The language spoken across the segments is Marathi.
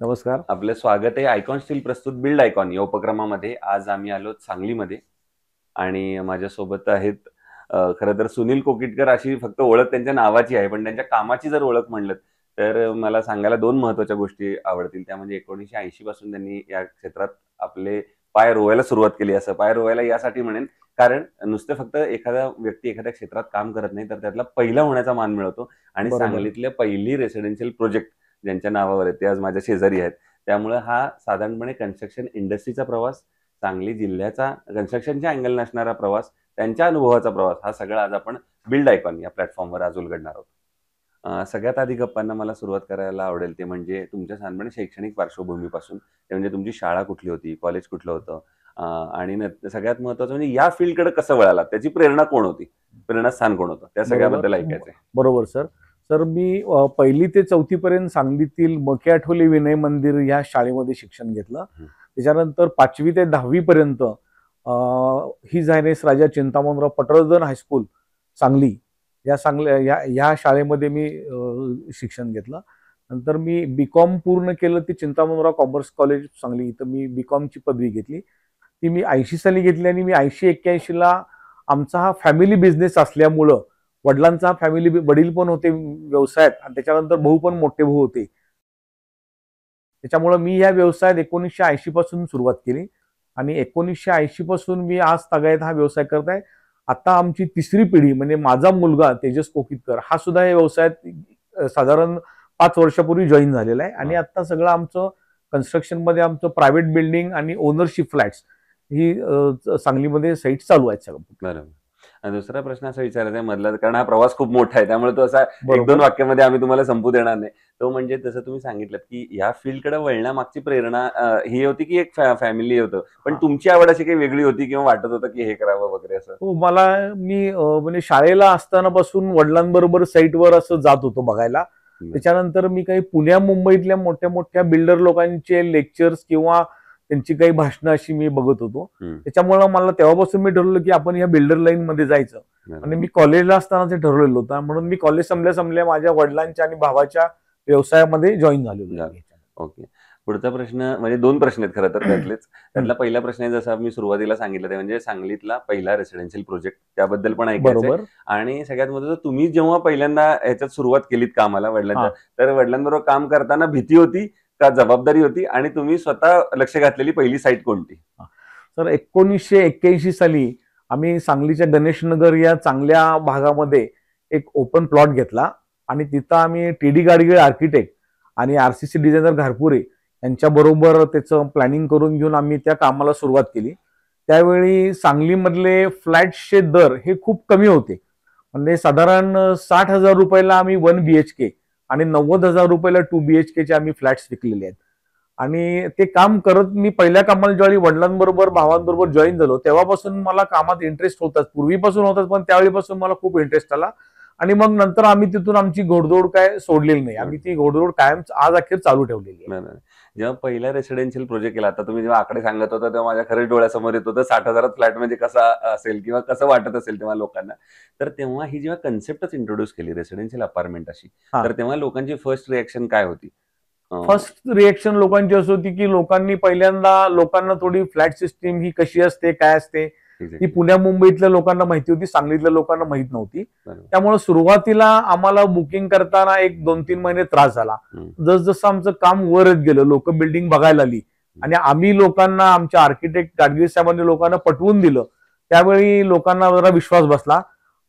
नमस्कार. आपलं स्वागत आहे आयकॉन स्टील प्रस्तुत बिल्ड आयकॉन या उपक्रमामध्ये. आज आम्ही आलो सांगलीमध्ये आणि माझ्यासोबत आहेत खरं तर सुनील कोकिटकर अशी फक्त ओळख त्यांच्या नावाची आहे, पण त्यांच्या कामाची जर ओळख म्हणलं तर मला सांगायला 2 महत्त्वाच्या गोष्टी आवडतील. त्या म्हणजे 1980 पासून त्यांनी या क्षेत्रात आपले पाय रोवायला सुरुवात केली. असं पाय रोवायला यासाठी म्हणेन, कारण नुसतं फक्त एखादा व्यक्ती एखाद्या क्षेत्रात काम करत नाही, तर त्यातला पहिला होण्याचा मान मिळवतो आणि बरोबर. सांगलीतल्या पहिली रेसिडेन्शियल प्रोजेक्ट ज्यांच्या नावावर आहे, ते आज माझ्या शेजारी आहेत. त्यामुळे हा साधारणपणे कन्स्ट्रक्शन इंडस्ट्रीचा प्रवास, सांगली जिल्ह्याचा कन्स्ट्रक्शनच्या अँगलने असणारा प्रवास, त्यांच्या अनुभवाचा प्रवास, हा सगळा आज आपण बिल्ड आयकॉन या प्लॅटफॉर्मवर आज उलगडणार आहोत. सगळ्यात आधी गप्पांना मला सुरुवात करायला आवडेल ते म्हणजे तुमच्या साधारणपणे शैक्षणिक पार्श्वभूमीपासून. ते म्हणजे तुमची शाळा कुठली होती, कॉलेज कुठलं होतं, आणि सगळ्यात महत्त्वाचं म्हणजे या फील्डकडे कसं वळालात, त्याची प्रेरणा कोण होती, प्रेरणास्थान कोण होतं, त्या बरोबर. सगळ्याबद्दल ऐकायचंय. बरोबर सर. सर मी 1ली ते 4थी पर्यंत सांगलीतील मके आठवले विनय मंदिर या शाळेमध्ये शिक्षण घेतलं. हं. त्याच्यानंतर 5वी ते 10वी पर्यंत हिज हायनेस राजा चिंतामणराव पटवर्धन हायस्कूल सांगली या शाळेमध्ये मी शिक्षण घेतलं. नंतर मी बी.कॉम पूर्ण केलं ते चिंतामणराव कॉमर्स कॉलेज सांगली, इथं मी बी.कॉमची पदवी घेतली. ती मी 80 साली घेतली आणि मी 80-81ला आमचा हा फॅमिली बिझनेस असल्यामुळं वडिलांचा फॅमिली वडील पण होते व्यवसायात आणि त्याच्यानंतर भाऊ पण मोठे भाऊ होते. त्याच्यामुळं मी या व्यवसायात 1980 पासून सुरुवात केली आणि 1980 पासून मी आज तागायत हा व्यवसाय करत आहे. आता आमची 3री पिढी म्हणजे माझा मुलगा तेजस कोकितकर हा सुद्धा या व्यवसायात साधारण 5 वर्षापूर्वी जॉईन झालेला आहे आणि वाह! आता सगळं आमचं कन्स्ट्रक्शनमध्ये आमचं प्रायव्हेट बिल्डिंग आणि ओनरशिप फ्लॅट्स ही सांगलीमध्ये साईट चालू आहेत सगळं. बरोबर. आणि दुसरा प्रश्न असा विचारायचा आहे मधला, कारण हा प्रवास खूप मोठा आहे. त्यामुळे तो असा 1-2 बरोबर. वाक्यामध्ये आम्ही तुम्हाला संपू देणार नाही. तो म्हणजे जसं तुम्ही सांगितलंत, की या फील्डकडे वळण्यामागची प्रेरणा ही होती, की एक फॅमिली होतं. पण हां. तुमची आवड अशी काही वेगळी होती किंवा वाटत होतं, की हे करावं वगैरे असं? हो, मी म्हणजे शाळेला असतानापासून वडिलांबरोबर साईटवर असं जात होतो बघायला. बरं. त्याच्यानंतर मी काही पुण्या मुंबईतल्या मोठ्या-मोठ्या बिल्डर लोकांचे लेक्चर्स किंवा त्यांची काही भाषणं अशी मी बघत होतो. हं. त्याच्यामुळं मला तेव्हापासून मी ठरवलं, की आपण ह्या बिल्डर लाईनमध्ये जायचं आणि बरोबर. मी कॉलेजला असताना ते ठरवलेलं होतं. म्हणून मी कॉलेज संपल्या-संपल्या माझ्या वडिलांच्या आणि भावाच्या व्यवसायामध्ये जॉइन झालेलो झालं. आहे. ओके. पुढचा प्रश्न म्हणजे 2 प्रश्न आहेत खरं तर त्यातलेच. त्यातला पहिला प्रश्न आहे, जसा मी सुरुवातीला सांगितलं, ते म्हणजे सांगलीतला पहिला रेसिडेन्शियल प्रोजेक्ट त्याबद्दल पण ऐकायचंय. बरोबर. आणि सगळ्यात महत्त्वाचं, तुम्ही जेव्हा पहिल्यांदा ह्याच्यात सुरुवात केलीत कामाला वडिलांच्या, हां. तर वडिलांबरोबर काम करताना भीती होती का जबाबदारी होती? आणि तुम्ही स्वतः लक्ष घातलेली पहिली साईट कोणती? तर 1981 साली आम्ही सांगलीच्या गणेशनगर या चांगल्या भागामध्ये एक ओपन प्लॉट घेतला आणि तिथं आम्ही टी.डी. गाडगीळ आर्किटेक्ट आणि आर.सी.सी. डिझायनर घारपुरे यांच्याबरोबर त्याचं प्लॅनिंग करून घेऊन आम्ही त्या कामाला सुरुवात केली. त्यावेळी सांगलीमधले फ्लॅट्सचे दर हे खूप कमी होते. म्हणजे साधारण ₹60,000 आम्ही 1 बीएचके आणि ₹90,000 2 बीएचकेचे आम्ही फ्लॅट्स विकलेले आहेत. आणि ते काम करत मी पहिल्या कामाला ज्यावेळी वडिलांबरोबर, भावांबरोबर जॉईन झालो, तेव्हापासून मला कामात इंटरेस्ट होताच. पूर्वीपासून होताच, पण त्यावेळीपासून मला खूप इंटरेस्ट आला. आणि मग नंतर आम्ही तिथून आमची घोडदौड काय सोडलेली नाही. आम्ही ती घोडदौड कायम आज अखेर चालू ठेवलेली आहे. बरोबर. जेव्हा पहिला रेसिडेन्शियल प्रोजेक्ट केला, आता तुम्ही जेव्हा आकडे सांगत होता, तेव्हा माझ्या खरंच डोळ्यासमोर येत होतं 60,000 फ्लॅट म्हणजे कसा असेल किंवा कसं वाटत असेल तेव्हा लोकांना. तर तेव्हा ही जेव्हा कन्सेप्टच इंट्रोड्यूस केली रेसिडेन्शियल अपार्टमेंट अशी, हां. तर तेव्हा लोकांची फर्स्ट रिएक्शन काय होती? अ, फर्स्ट रिएक्शन लोकांची अशी होती, की लोकांनी पहिल्यांदा लोकांना थोडी फ्लॅट सिस्टीम ही कशी असते, काय असते, ती एक्झॅक्टली. पुण्या मुंबईतल्या लोकांना माहिती होती, सांगलीतल्या लोकांना माहित नव्हती. बरोबर. त्यामुळे सुरुवातीला आम्हाला बुकिंग करताना एक 2-3 महिने त्रास झाला. हं. जसं आमचं काम वर येत गेलं, लोक बिल्डिंग बघायला आली आणि आम्ही लोकांना, आमच्या आर्किटेक्ट गाडगीळ साहेबांनी लोकांना पटवून दिलं. त्यावेळी लोकांना जरा विश्वास बसला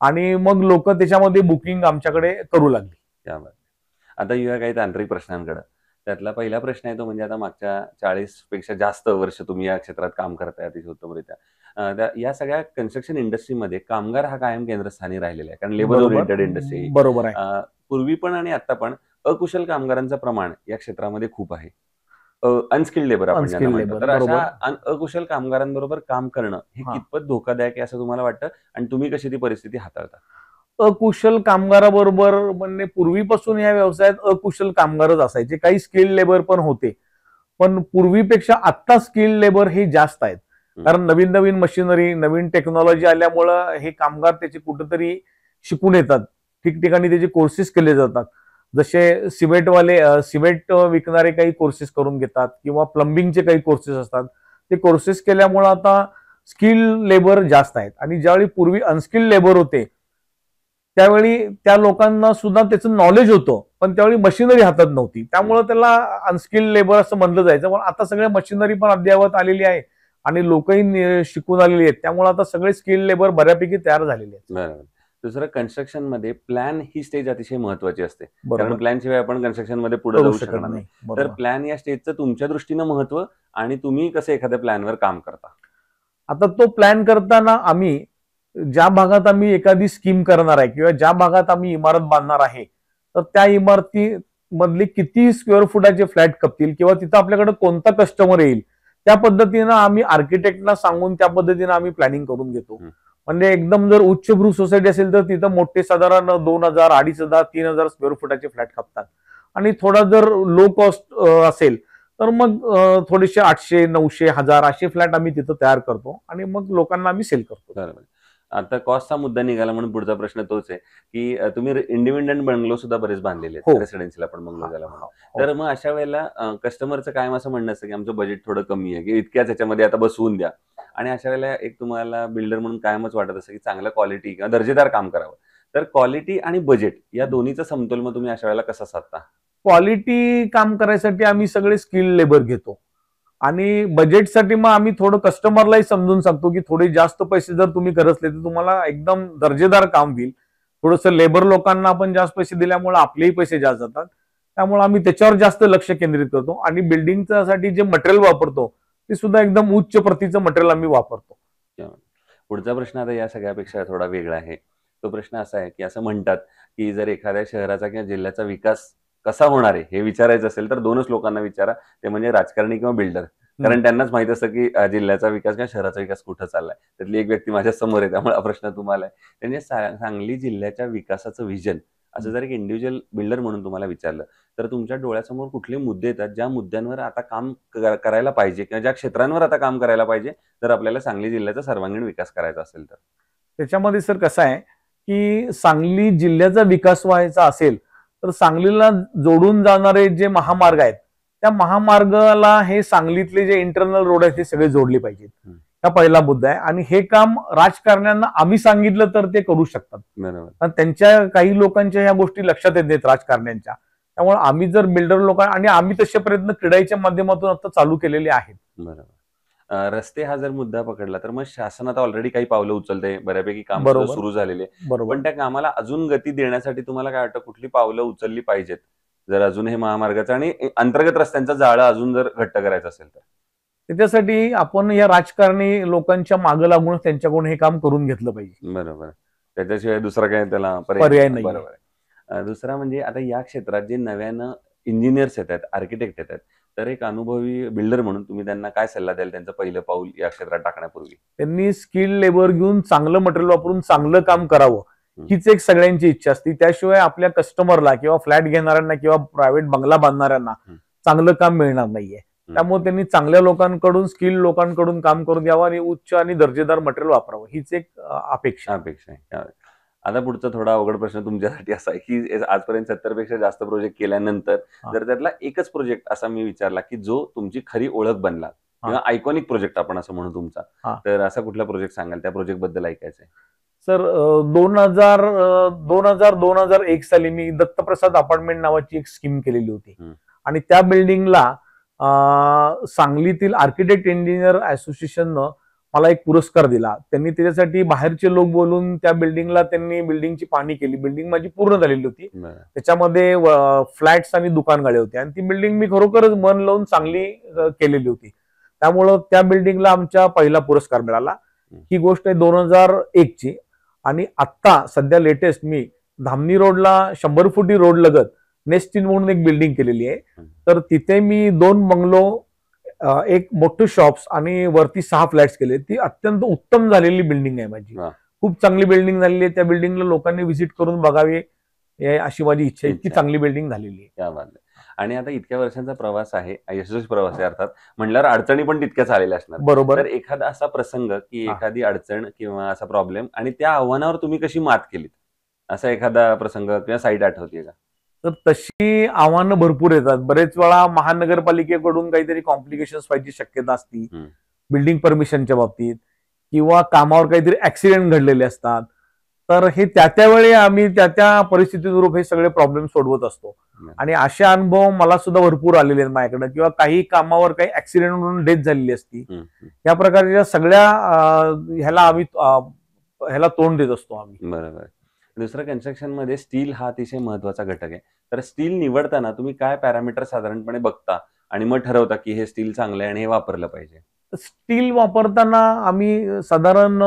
आणि मग लोक त्याच्यामध्ये बुकिंग आमच्याकडे करू लागली. क्या बात! आता येऊया काही तांत्रिक प्रश्नांकडे. त्यातला पहिला प्रश्न आहे तो म्हणजे, आता मागच्या 40 पेक्षा जास्त वर्ष तुम्ही या क्षेत्रात काम करताय अतिशय उत्तमरित्या. या सगळ्या कन्स्ट्रक्शन इंडस्ट्रीमध्ये कामगार हा कायम केंद्रस्थानी राहिलेला आहे. कारण लेबर बरोबर. ओरिएंटेड इंडस्ट्री आहे. बरोबर आहे. पूर्वी पण आणि आता पण अकुशल कामगारांचं प्रमाण या क्षेत्रामध्ये खूप आहे. अनस्किल्ड लेबर आपण ज्यांना अनस्किल्ड म्हणतो. लेबर. तर अशा बरोबर. अकुशल कामगारांबरोबर काम करणं हे हां. कितपत धोकादायक आहे असं तुम्हाला वाटतं? आणि तुम्ही कशी ती परिस्थिती हाताळता? अकुशल कामगाराबरोबर म्हणजे पूर्वीपासून या व्यवसायात अकुशल कामगारच असायचे. काही स्किल्ड लेबर पण होते. पण पूर्वीपेक्षा आत्ता स्किल्ड लेबर हे जास्त आहेत. हं. कारण नवीन-नवीन मशिनरी, नवीन टेक्नॉलॉजी आल्यामुळं हे कामगार त्याचे कुठेतरी शिकून येतात. ठिकठिकाणी त्याचे कोर्सेस केले जातात. जसे सिमेंट विकणारे काही कोर्सेस करून घेतात किंवा प्लंबिंगचे काही कोर्सेस असतात. ते कोर्सेस केल्यामुळे आता स्किल लेबर जास्त आहेत आणि ज्यावेळी पूर्वी अनस्किल्ड लेबर होते त्यावेळी त्या लोकांना सुद्धा त्याचं नॉलेज होतं, पण त्यावेळी मशिनरी हातात नव्हती, त्यामुळे त्याला अनस्किल्ड लेबर असं म्हणलं जायचं. पण आता सगळ्या मशिनरी पण अद्ययावत आलेली आहे आणि लोकही शिकून आलेली आहेत, त्यामुळे आता सगळे स्किल्ड लेबर बऱ्यापैकी तयार झालेले आहेत. बरोबर. दुसरं, कन्स्ट्रक्शन मध्ये प्लॅन ही स्टेज अतिशय महत्वाची असते, कारण बरोबर, प्लॅन शिवाय आपण कन्स्ट्रक्शन मध्ये पुढे करू जाऊ शकत शकणार नाही. नाही. तर बरोबर. प्लॅन या स्टेजचं तुमच्या दृष्टीनं महत्व आणि तुम्ही कसं एखाद्या प्लॅनवर काम करता? आता तो प्लॅन करताना आम्ही ज्या भागात आम्ही एखादी स्कीम करणार आहे किंवा ज्या भागात आम्ही इमारत बांधणार आहे, तर त्या इमारती मधली किती स्क्वेअर फुटाचे फ्लॅट खपतील किंवा तिथं आपल्याकडे कोणता कस्टमर येईल, त्या पद्धतीनं आम्ही आर्किटेक्टला सांगून त्या पद्धतीनं आम्ही प्लॅनिंग करून घेतो. म्हणजे एकदम जर उच्चभ्रू सोसायटी असेल तर तिथं मोठे साधारण 2,000, 2,500, 3,000 स्क्वेअर फुटाचे फ्लॅट खपतात आणि थोडा जर लो कॉस्ट असेल तर मग थोडेसे 800, 900, 1000 असे फ्लॅट आम्ही तिथं तयार करतो आणि मग लोकांना आम्ही सेल करतो. बरोबर. आता कॉस्टचा मुद्दा निघाला म्हणून पुढचा प्रश्न तोच आहे की तुम्ही इंडिपेंडंट बंगलो सुद्धा बरेच बांधलेले आहेत, हो. रेसिडेन्शियल आपण बंगलो झाला म्हणून. हो. तर मग अशा वेळेला कस्टमरचं कायम असं म्हणणं असतं की आमचं बजेट थोडं कमी आहे, की इतक्याच ह्याच्यामध्ये आता बसवून द्या. आणि अशा वेळेला एक तुम्हाला बिल्डर म्हणून कायमच वाटत असतं की चांगलं क्वालिटी किंवा दर्जेदार काम करावं. तर क्वालिटी आणि बजेट या दोन्हीचा समतोल मग तुम्ही अशा वेळेला कसा साधता? क्वालिटी काम करायसाठी आम्ही सगळे स्किल्ड लेबर घेतो आणि बजेटसाठी मग आम्ही थोडं कस्टमरलाही समजून सांगतो की थोडे जास्त पैसे जर तुम्ही खर्चले तर तुम्हाला एकदम दर्जेदार काम होईल. थोडंसं लेबर लोकांना आपण जास्त पैसे दिल्यामुळे आपलेही पैसे जास्त जातात, त्यामुळे आम्ही त्याच्यावर जास्त लक्ष केंद्रित करतो आणि बिल्डिंगसाठी जे मटेरियल वापरतो ते सुद्धा एकदम उच्च प्रतीचं मटेरियल आम्ही वापरतो. पुढचा प्रश्न आता या सगळ्यापेक्षा थोडा वेगळा आहे. तो प्रश्न असा आहे की असं म्हणतात की जर एखाद्या शहराचा किंवा जिल्ह्याचा विकास कसा होणार आहे हे विचारायचं असेल तर दोनच लोकांना विचारा, ते म्हणजे राजकारणी किंवा बिल्डर. कारण त्यांनाच माहित असतं की जिल्ह्याचा विकास किंवा शहराचा विकास कुठं चाललाय. त्यातली एक व्यक्ती माझ्या समोर आहे, त्यामुळे हा प्रश्न तुम्हाला आहे. त्यांनी सांगली जिल्ह्याच्या विकासाचं विजन असं जर एक इंडिव्हिज्युअल बिल्डर म्हणून तुम्हाला विचारलं तर तुमच्या डोळ्यासमोर कुठले मुद्दे येतात ज्या मुद्द्यांवर आता काम करायला पाहिजे किंवा ज्या क्षेत्रांवर आता काम करायला पाहिजे जर आपल्याला सांगली जिल्ह्याचा सर्वांगीण विकास करायचा असेल तर? त्याच्यामध्ये सर कसं आहे की सांगली जिल्ह्याचा विकास व्हायचा असेल तर सांगलीला जोडून जाणारे जे महामार्ग आहेत त्या महामार्गाला हे सांगलीतले जे इंटरनल रोड आहेत ते सगळे जोडले पाहिजेत. हा पहिला मुद्दा आहे आणि हे काम राजकारण्यांना आम्ही सांगितलं तर ते करू शकतात. बरोबर. पण त्यांच्या काही लोकांच्या ह्या गोष्टी लक्षात येत नाहीत राजकारण्यांच्या, त्यामुळे आम्ही जर बिल्डर लोक आणि आम्ही तसे प्रयत्न क्रीडाईच्या माध्यमातून आता चालू केलेले आहेत. बरोबर. रस्ते हा जर मुद्दा पकडला तर मग शासन आता ऑलरेडी काही पावलं उचलते, बऱ्यापैकी काम बरोबर. सुरू झालेले, बरोबर. पण त्या कामाला अजून गती देण्यासाठी तुम्हाला काय वाटतं कुठली पावलं उचलली पाहिजेत जर अजून हे महामार्गाचं आणि अंतर्गत रस्त्यांचं जाळं अजून जर घट्ट करायचं असेल तर? त्याच्यासाठी आपण या राजकारणी लोकांच्या मागे लागून त्यांच्याकडून हे काम करून घेतलं पाहिजे. बरोबर. त्याच्याशिवाय दुसरा काय त्याला पर्याय नाही. बरोबर आहे. दुसरा म्हणजे आता या क्षेत्रात जे नव्यानं इंजिनियर्स येतात, आर्किटेक्ट येतात, तर एक अनुभवी बिल्डर म्हणून तुम्ही त्यांना काय सल्ला द्याल त्यांचं पहिलं पाऊल या क्षेत्रात टाकण्यापूर्वी? त्यांनी स्किल लेबर घेऊन चांगलं मटेरियल वापरून चांगलं काम करावं हीच एक सगळ्यांची इच्छा असते. त्याशिवाय आपल्या कस्टमरला किंवा फ्लॅट घेणाऱ्यांना किंवा प्रायव्हेट बंगला बांधणाऱ्यांना चांगलं काम मिळणार नाहीये. त्यामुळे त्यांनी चांगल्या लोकांकडून स्किल लोकांकडून काम करून द्यावं आणि उच्च आणि दर्जेदार मटेरियल वापरावं हीच एक अपेक्षा आहे. आता पुढचा थोडा अवघड प्रश्न तुमच्यासाठी असा आहे की आजपर्यंत 70 पेक्षा जास्त प्रोजेक्ट केल्यानंतर जर त्यातला एकच प्रोजेक्ट असा मी विचारला की जो तुमची खरी ओळख बनला किंवा आयकॉनिक प्रोजेक्ट आपण असं म्हणू तुमचा, तर असा कुठला प्रोजेक्ट सांगाल? त्या प्रोजेक्ट बद्दल ऐकायचंय सर. 2001 साली मी दत्तप्रसाद अपार्टमेंट नावाची एक स्कीम केलेली होती आणि त्या बिल्डिंगला सांगलीतील आर्किटेक्ट इंजिनियर असोसिएशननं मला एक पुरस्कार दिला. त्यांनी त्याच्यासाठी बाहेरचे लोक बोलून त्या बिल्डिंगला त्यांनी बिल्डिंगची पाहणी केली. बिल्डिंग माझी पूर्ण झालेली होती, त्याच्यामध्ये फ्लॅट्स आणि दुकान गाळे होते आणि ती बिल्डिंग मी खरोखरच मन लावून चांगली केलेली होती. त्यामुळं त्या बिल्डिंगला आमचा पहिला पुरस्कार मिळाला. ही गोष्ट आहे 2001 ची. आणि आत्ता सध्या लेटेस्ट मी धामणी रोडला 100 फुटी रोड लगत नेस्ट इन म्हणून एक बिल्डिंग केलेली आहे. तर तिथे मी 2 बंगलो, एक मोठं शॉप्स आणि वरती 6 फ्लॅट्स केले. ती अत्यंत उत्तम झालेली बिल्डिंग आहे माझी. खूप चांगली बिल्डिंग झालेली आहे. त्या बिल्डिंगला लोकांनी व्हिजिट करून बघावे अशी माझी इच्छा आहे. इतकी चांगली बिल्डिंग झालेली आहे. क्या बात आहे. आणि आता इतक्या वर्षांचा प्रवास आहे, यशस्वी प्रवास आहे अर्थात, म्हणल्यावर अडचणी पण तितक्याच आलेल्या असणार. बरोबर. तर एखादा असा प्रसंग की एखादी अडचण किंवा असा प्रॉब्लेम आणि त्या आव्हानावर तुम्ही कशी मात केलीत, असा एखादा प्रसंग किंवा साईट आठवतीये का? तर तशी आव्हानं भरपूर येतात. बरेच वेळा महानगरपालिकेकडून काहीतरी कॉम्प्लिकेशन्स व्हायची शक्यता असती, हम्म. बिल्डिंग परमिशनच्या बाबतीत, किंवा कामावर काहीतरी ऍक्सिडेंट घडलेले असतात. तर हे त्या वेळी आम्ही त्या परिस्थितीनुरूप हे सगळे प्रॉब्लेम सोडवत असतो. आणि असे अनुभव मला सुद्धा भरपूर आलेले आहेत माझ्याकडे, किंवा काही कामावर काही ऍक्सिडेंट म्हणून डेथ झालेली असती. या प्रकारच्या सगळ्या ह्याला तोंड देत असतो आम्ही. बरोबर. दुसरं, कन्स्ट्रक्शन मध्ये स्टील हा अतिशय महत्वाचा घटक आहे. तर स्टील निवडताना तुम्ही काय पॅरामीटर साधारणपणे बघता आणि मग ठरवता की हे स्टील चांगलं आहे आणि हे वापरलं पाहिजे? स्टील वापरताना आम्ही साधारण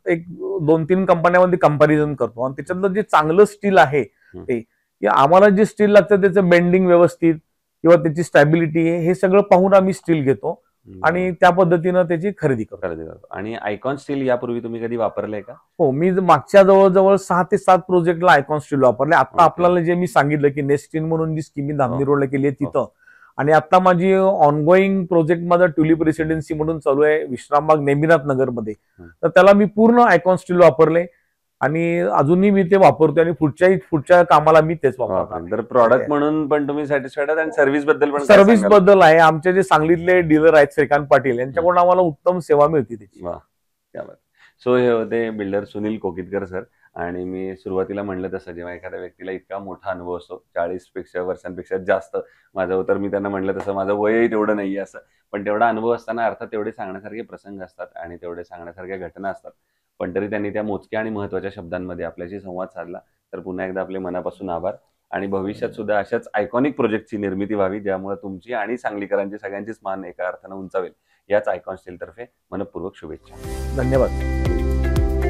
एक 2-3 कंपन्यांमध्ये कंपॅरिझन करतो, आणि त्याच्यातलं जे चांगलं स्टील आहे ते, की आम्हाला जे स्टील लागतं त्याचं बेंडिंग व्यवस्थित किंवा त्याची स्टॅबिलिटी हे सगळं पाहून आम्ही स्टील घेतो आणि त्या पद्धतीनं त्याची खरेदी करतो. आणि आयकॉन स्टील यापूर्वी तुम्ही कधी वापरलंय का? हो, मी मागच्या जवळजवळ 6 ते 7 प्रोजेक्टला आयकॉन स्टील वापरले. आता आपल्याला जे मी सांगितलं की नेस्ट स्टील म्हणून जी स्कीम धामणी रोडला केली आहे तिथं, आणि आता माझी ऑनगोईंग प्रोजेक्ट माझा ट्युलिप रेसिडेन्सी म्हणून चालू आहे विश्रामबाग नेमिनाथ नगर मध्ये, तर त्याला मी पूर्ण आयकॉन स्टील वापरले आणि अजूनही मी ते वापरतोय आणि पुढच्या कामाला मी तेच वापरतो. तर प्रॉडक्ट म्हणून पण तुम्ही सॅटिस्फाईड आहात आणि सर्व्हिस बद्दल पण? सर्व्हिस बद्दल आहे, आमचे जे सांगलीतले डीलर आहेत श्रीकांत पाटील यांच्याकडून आम्हाला उत्तम सेवा मिळते त्याची. सो हे होते बिल्डर सुनील कोकितकर सर. आणि मी सुरुवातीला म्हणलं तसं, जेव्हा एखाद्या व्यक्तीला इतका मोठा अनुभव असतो, 40 वर्षांपेक्षा जास्त माझं, तर मी त्यांना म्हणलं तसं माझं वयही तेवढं नाहीये असं, पण तेवढा अनुभव असताना अर्थात तेवढे सांगण्यासारखे प्रसंग असतात आणि तेवढे सांगण्यासारख्या घटना असतात. पण तरी त्यांनी त्या मोजक्या आणि महत्वाच्या शब्दांमध्ये आपल्याशी संवाद साधला. तर पुन्हा एकदा आपले मनापासून आभार. आणि भविष्यात सुद्धा अशाच आयकॉनिक प्रोजेक्टची निर्मिती व्हावी, ज्यामुळे तुमची आणि सांगलीकरांची सगळ्यांचीच मान एका अर्थानं उंचावेल. याच आयकॉन स्टील तर्फे मनपूर्वक शुभेच्छा. धन्यवाद.